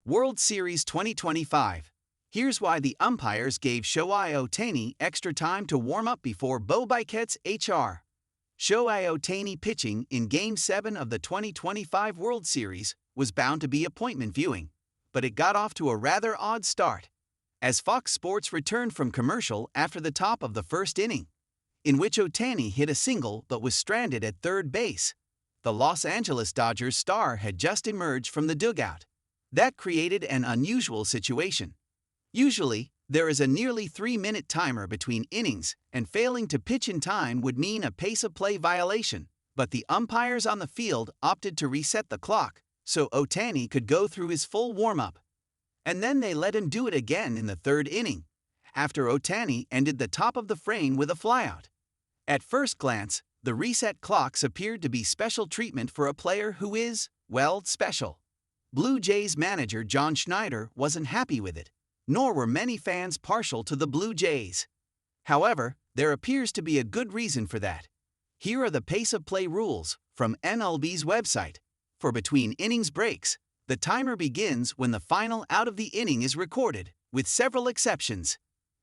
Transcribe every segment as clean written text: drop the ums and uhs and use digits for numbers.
World Series 2025. Here's why the umpires gave Shohei Ohtani extra time to warm up before Bo Bichette's HR. Shohei Ohtani pitching in Game 7 of the 2025 World Series was bound to be appointment viewing, but it got off to a rather odd start. As Fox Sports returned from commercial after the top of the first inning, in which Ohtani hit a single but was stranded at third base, the Los Angeles Dodgers star had just emerged from the dugout. That created an unusual situation. Usually, there is a nearly 3-minute timer between innings, and failing to pitch in time would mean a pace-of-play violation, but the umpires on the field opted to reset the clock so Ohtani could go through his full warm-up. And then they let him do it again in the third inning, after Ohtani ended the top of the frame with a flyout. At first glance, the reset clocks appeared to be special treatment for a player who is, well, special. Blue Jays manager John Schneider wasn't happy with it, nor were many fans partial to the Blue Jays. However, there appears to be a good reason for that. Here are the pace-of-play rules from MLB's website. For between innings breaks, the timer begins when the final out of the inning is recorded, with several exceptions.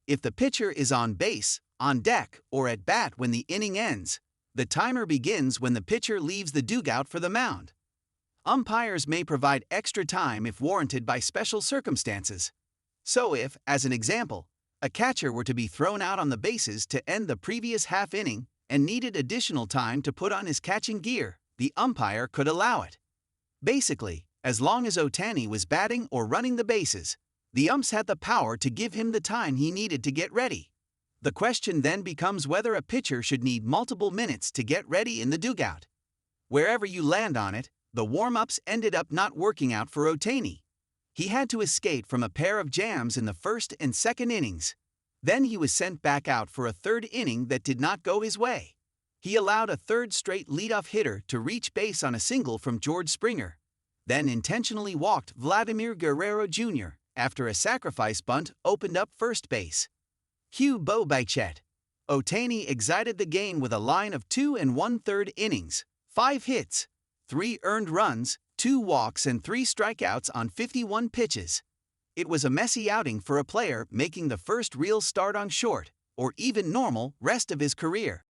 If the pitcher is on base, on deck, or at bat when the inning ends, the timer begins when the pitcher leaves the dugout for the mound. Umpires may provide extra time if warranted by special circumstances. So if, as an example, a catcher were to be thrown out on the bases to end the previous half inning and needed additional time to put on his catching gear, the umpire could allow it. Basically, as long as Ohtani was batting or running the bases, the umps had the power to give him the time he needed to get ready. The question then becomes whether a pitcher should need multiple minutes to get ready in the dugout. Wherever you land on it, the warm-ups ended up not working out for Ohtani. He had to escape from a pair of jams in the first and second innings. Then he was sent back out for a third inning that did not go his way. He allowed a third straight leadoff hitter to reach base on a single from George Springer, then intentionally walked Vladimir Guerrero Jr. after a sacrifice bunt opened up first base. Cue Bo Bichette. Ohtani exited the game with a line of 2 1/3 innings, 5 hits, 3 earned runs, 2 walks and 3 strikeouts on 51 pitches. It was a messy outing for a player making the first real start on short, or even normal, rest of his career.